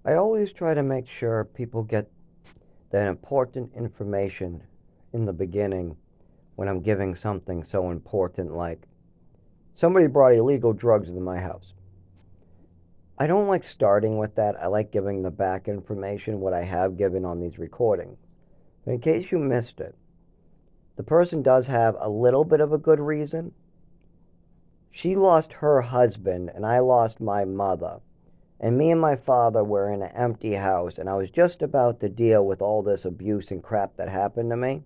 I always try to make sure people get that important information in the beginning when I'm giving something so important like somebody brought illegal drugs into my house. I don't like starting with that. I like giving the back information, what I have given on these recordings. But in case you missed it, the person does have a little bit of a good reason. She lost her husband, and I lost my mother. And me and my father were in an empty house, and I was just about to deal with all this abuse and crap that happened to me.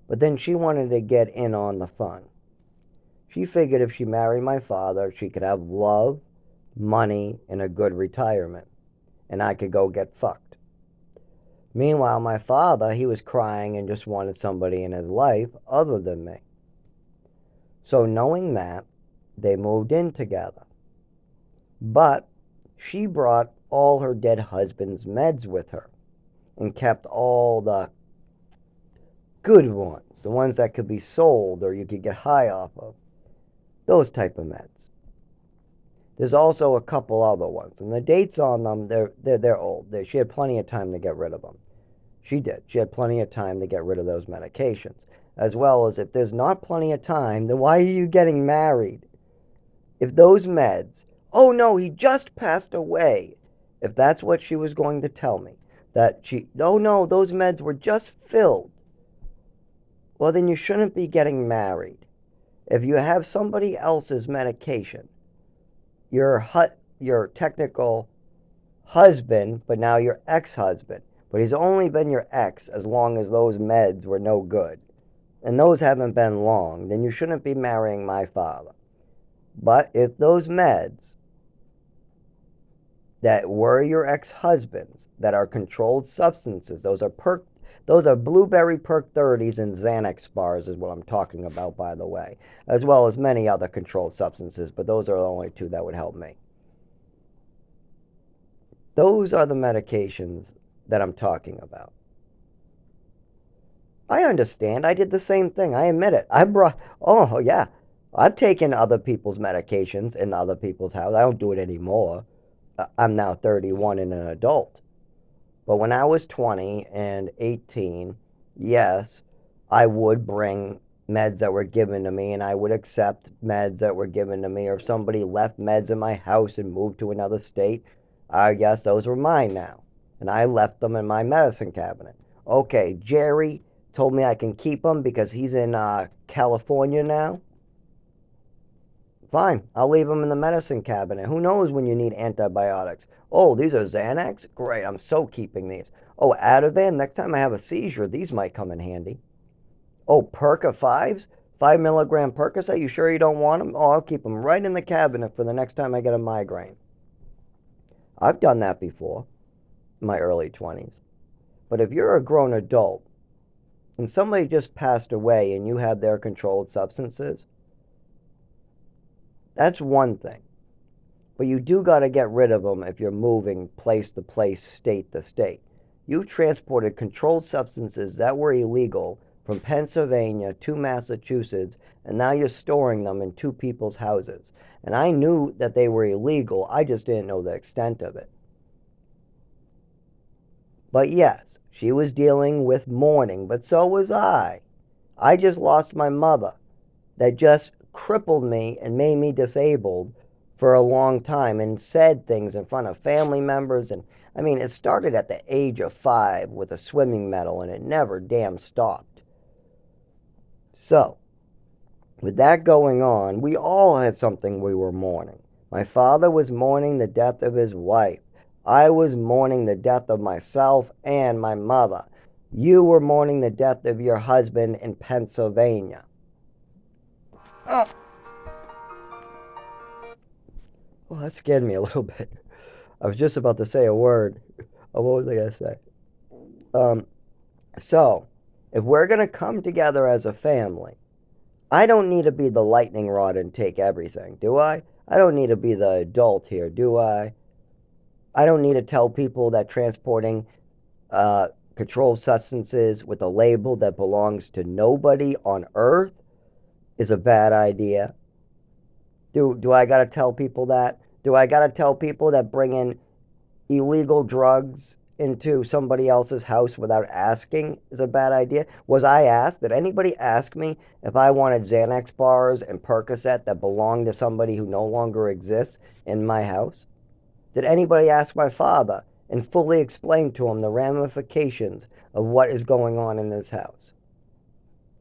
But then she wanted to get in on the fun. She figured if she married my father, she could have love, money, and a good retirement, and I could go get fucked. Meanwhile, my father, he was crying and just wanted somebody in his life other than me. So knowing that, they moved in together. But she brought all her dead husband's meds with her and kept all the good ones, the ones that could be sold or you could get high off of, those type of meds. There's also a couple other ones, and the dates on them they're old. She had plenty of time to get rid of them. She did. She had plenty of time to get rid of those medications. As well as if there's not plenty of time, then why are you getting married? If those meds, oh no, he just passed away. If that's what she was going to tell me, that she, oh no, those meds were just filled. Well, then you shouldn't be getting married. If you have somebody else's medication, your your technical husband, but now your ex-husband, but he's only been your ex as long as those meds were no good, and those haven't been long, then you shouldn't be marrying my father. But if those meds that were your ex-husband's that are controlled substances, those are blueberry perk 30s and Xanax bars is what I'm talking about, by the way, as well as many other controlled substances, but those are the only two that would help me. Those are the medications that I'm talking about. I understand. I did the same thing. I admit it. Oh, yeah. I've taken other people's medications in other people's house. I don't do it anymore. I'm now 31 and an adult. But when I was 20 and 18, yes, I would bring meds that were given to me and I would accept meds that were given to me. Or if somebody left meds in my house and moved to another state, I guess those were mine now. And I left them in my medicine cabinet. Okay, Jerry told me I can keep them because he's in California now. Fine, I'll leave them in the medicine cabinet. Who knows when you need antibiotics? Oh, these are Xanax? Great, I'm so keeping these. Oh, Ativan, next time I have a seizure, these might come in handy. Oh, Perca 5s? 5 milligram Percocet? You sure you don't want them? Oh, I'll keep them right in the cabinet for the next time I get a migraine. I've done that before in my early 20s. But if you're a grown adult and somebody just passed away and you have their controlled substances, that's one thing. But you do got to get rid of them if you're moving place to place, state to state. You transported controlled substances that were illegal from Pennsylvania to Massachusetts, and now you're storing them in two people's houses. And I knew that they were illegal, I just didn't know the extent of it. But yes, she was dealing with mourning, but so was I. I just lost my mother. That just crippled me and made me disabled for a long time and said things in front of family members. And I mean, it started at the age of 5 with a swimming medal and it never damn stopped. So, with that going on, we all had something we were mourning. My father was mourning the death of his wife. I was mourning the death of myself and my mother. You were mourning the death of your husband in Pennsylvania. Oh, well, that scared me a little bit. I was just about to say a word. Oh, what was I going to say? Um, so, if we're going to come together as a family, I don't need to be the lightning rod and take everything, do I? I don't need to be the adult here, do I? I don't need to tell people that transporting uh, controlled substances with a label that belongs to nobody on earth is a bad idea. Do I got to tell people that? Do I got to tell people that bringing illegal drugs into somebody else's house without asking is a bad idea? Was I asked? Did anybody ask me if I wanted Xanax bars and Percocet that belonged to somebody who no longer exists in my house? Did anybody ask my father and fully explain to him the ramifications of what is going on in his house?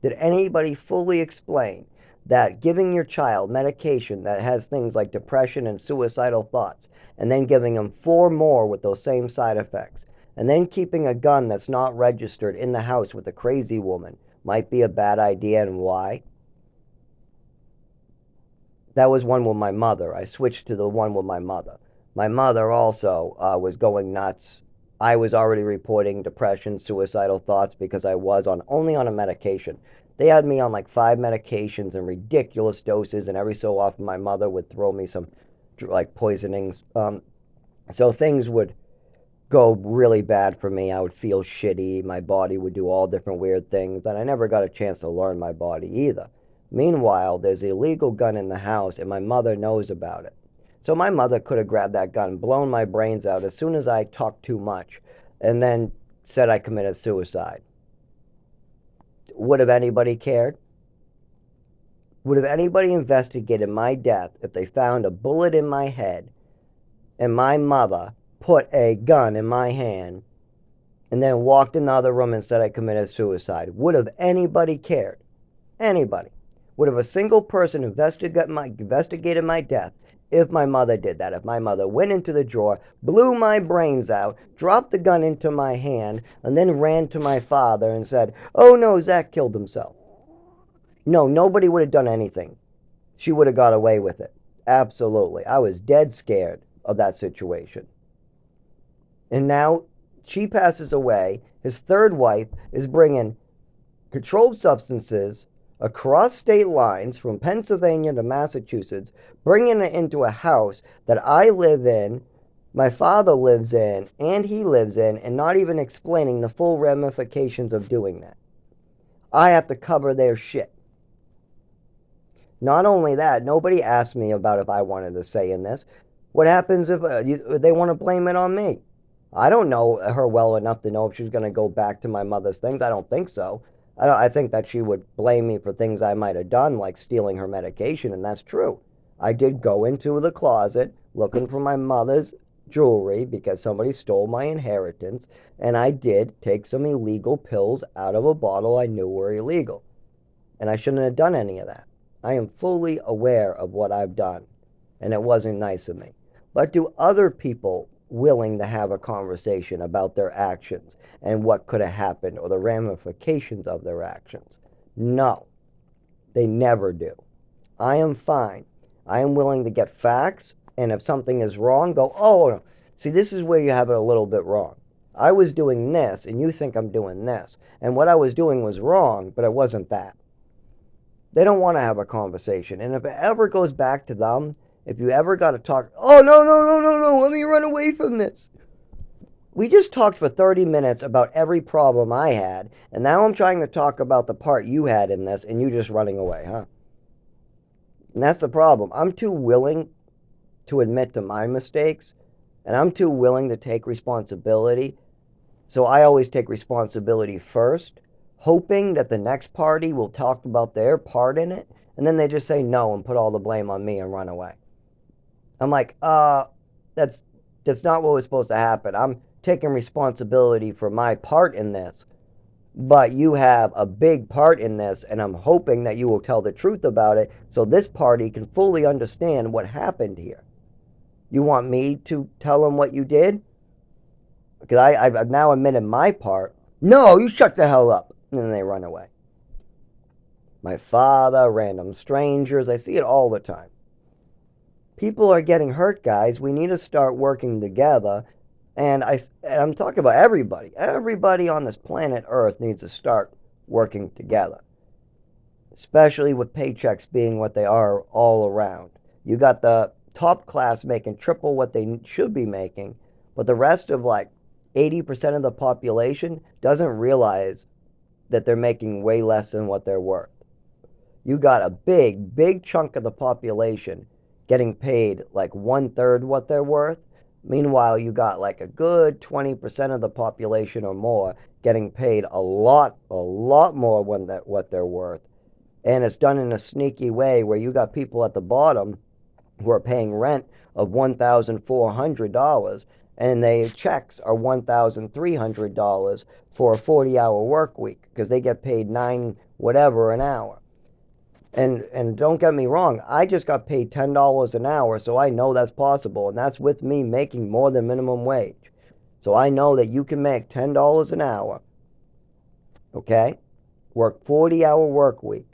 Did anybody fully explain that giving your child medication that has things like depression and suicidal thoughts, and then giving them 4 more with those same side effects, and then keeping a gun that's not registered in the house with a crazy woman might be a bad idea, and why? That was one with my mother. I switched to the one with my mother. My mother also was going nuts. I was already reporting depression, suicidal thoughts because I was on only on a medication. They had me on like 5 medications and ridiculous doses, and every so often my mother would throw me some like poisonings. So things would go really bad for me. I would feel shitty. My body would do all different weird things, and I never got a chance to learn my body either. Meanwhile, there's a illegal gun in the house, and my mother knows about it. So my mother could have grabbed that gun, blown my brains out as soon as I talked too much, and then said I committed suicide. Would have anybody cared? Would have anybody investigated my death if they found a bullet in my head and my mother put a gun in my hand and then walked in the other room and said I committed suicide? Would have anybody cared? Anybody? Would have a single person investigated my death if my mother did that? If my mother went into the drawer, blew my brains out, dropped the gun into my hand, and then ran to my father and said, "Oh no, Zach killed himself." No, nobody would have done anything. She would have got away with it. Absolutely. I was dead scared of that situation. And now she passes away. His third wife is bringing controlled substances across state lines from Pennsylvania to Massachusetts, bringing it into a house that I live in, my father lives in, and he lives in, and not even explaining the full ramifications of doing that. I have to cover their shit. Not only that, nobody asked me about if I wanted to say in this. What happens if they want to blame it on me? I don't know her well enough to know if she's going to go back to my mother's things. I don't think so. I think that she would blame me for things I might have done, like stealing her medication, and that's true. I did go into the closet looking for my mother's jewelry because somebody stole my inheritance, and I did take some illegal pills out of a bottle I knew were illegal. And I shouldn't have done any of that. I am fully aware of what I've done, and it wasn't nice of me. But do other people willing to have a conversation about their actions and what could have happened or the ramifications of their actions? No, they never do. I am fine. I am willing to get facts, and if something is wrong, go, oh, see, this is where you have it a little bit wrong. I was doing this, and you think I'm doing this. And what I was doing was wrong, but it wasn't that. They don't want to have a conversation. And if it ever goes back to them, if you ever got to talk, oh, no, no, no, no, no, let me run away from this. We just talked for 30 minutes about every problem I had, and now I'm trying to talk about the part you had in this, and you just running away, huh? And that's the problem. I'm too willing to admit to my mistakes, and I'm too willing to take responsibility. So I always take responsibility first, hoping that the next party will talk about their part in it, and then they just say no and put all the blame on me and run away. I'm like, that's not what was supposed to happen. I'm taking responsibility for my part in this, but you have a big part in this, and I'm hoping that you will tell the truth about it so this party can fully understand what happened here. You want me to tell them what you did? Because I've now admitted my part. No, you shut the hell up. And then they run away. My father, random strangers, I see it all the time. People are getting hurt, guys. We need to start working together. And I'm talking about everybody. Everybody on this planet Earth needs to start working together. Especially with paychecks being what they are all around. You got the top class making triple what they should be making, but the rest of like 80% of the population doesn't realize that they're making way less than what they're worth. You got a big chunk of the population getting paid like 1/3 what they're worth, Meanwhile, you got like a good 20% of the population or more getting paid a lot more than what they're worth. And it's done in a sneaky way where you got people at the bottom who are paying rent of $1,400 and their checks are $1,300 for a 40-hour work week because they get paid nine whatever an hour. And don't get me wrong, I just got paid $10 an hour, so I know that's possible, and that's with me making more than minimum wage. So I know that you can make $10 an hour, okay? Work 40-hour work week.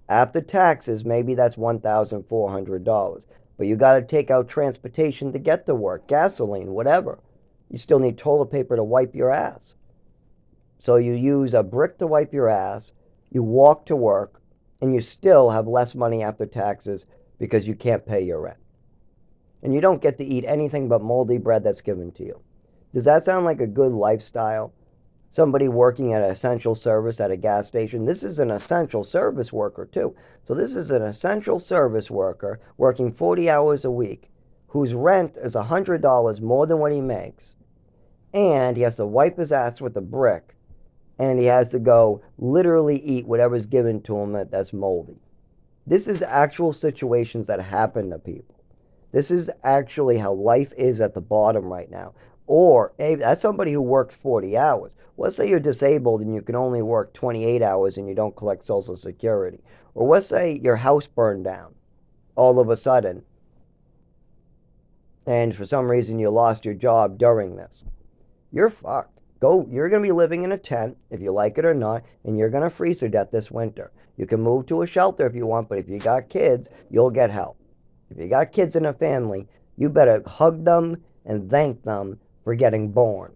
After taxes, maybe that's $1,400. But you got to take out transportation to get to work, gasoline, whatever. You still need toilet paper to wipe your ass. So you use a brick to wipe your ass, you walk to work, and you still have less money after taxes because you can't pay your rent. And you don't get to eat anything but moldy bread that's given to you. Does that sound like a good lifestyle? Somebody working at an essential service at a gas station. This is an essential service worker, too. So this is an essential service worker working 40 hours a week whose rent is $100 more than what he makes. And he has to wipe his ass with a brick. And he has to go literally eat whatever's given to him that's moldy. This is actual situations that happen to people. This is actually how life is at the bottom right now. Or hey, that's somebody who works 40 hours. Let's say you're disabled and you can only work 28 hours and you don't collect Social Security. Or let's say your house burned down all of a sudden and for some reason you lost your job during this. You're fucked. You're going to be living in a tent, if you like it or not, and you're going to freeze to death this winter. You can move to a shelter if you want, but if you got kids, you'll get help. If you got kids in a family, you better hug them and thank them for getting born.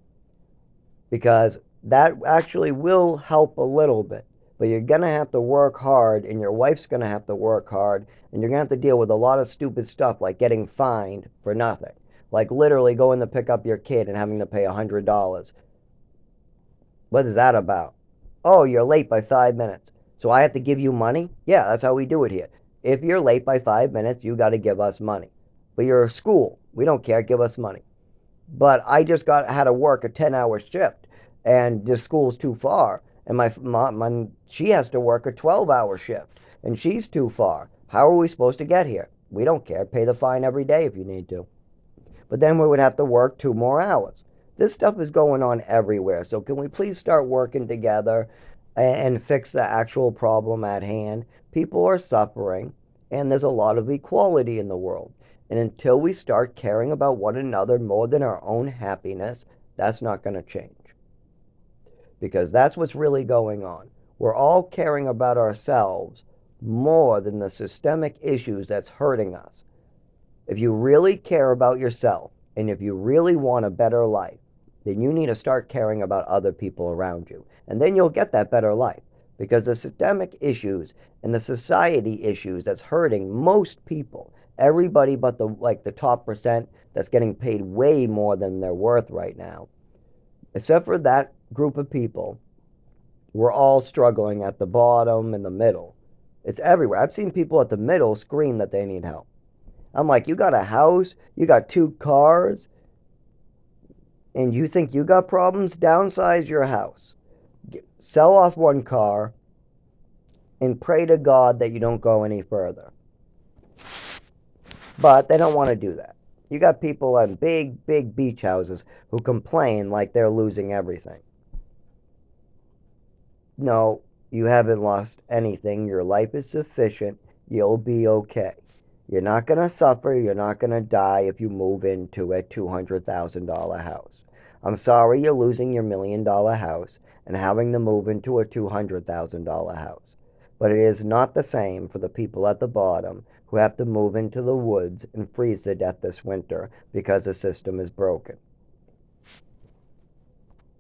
Because that actually will help a little bit. But you're going to have to work hard, and your wife's going to have to work hard, and you're going to have to deal with a lot of stupid stuff like getting fined for nothing. Like literally going to pick up your kid and having to pay $100. What is that about? Oh, you're late by 5 minutes. So I have to give you money? Yeah, that's how we do it here. If you're late by 5 minutes, you got to give us money. But you're a school. We don't care. Give us money. But I just had to work a 10-hour shift, and the school's too far. And my mom, she has to work a 12-hour shift, and she's too far. How are we supposed to get here? We don't care. Pay the fine every day if you need to. But then we would have to work 2 more hours. This stuff is going on everywhere. So can we please start working together and fix the actual problem at hand? People are suffering, and there's a lot of equality in the world. And until we start caring about one another more than our own happiness, that's not going to change. Because that's what's really going on. We're all caring about ourselves more than the systemic issues that's hurting us. If you really care about yourself, and if you really want a better life, then you need to start caring about other people around you. And then you'll get that better life. Because the systemic issues and the society issues that's hurting most people, everybody but the top percent that's getting paid way more than they're worth right now, except for that group of people, we're all struggling at the bottom and the middle. It's everywhere. I've seen people at the middle scream that they need help. I'm like, you got a house, you got 2 cars, and you think you got problems? Downsize your house. Sell off 1 car and pray to God that you don't go any further. But they don't want to do that. You got people on big, big beach houses who complain like they're losing everything. No, you haven't lost anything. Your life is sufficient. You'll be okay. You're not going to suffer. You're not going to die if you move into a $200,000 house. I'm sorry you're losing your $1,000,000 house and having to move into a $200,000 house. But it is not the same for the people at the bottom who have to move into the woods and freeze to death this winter because the system is broken.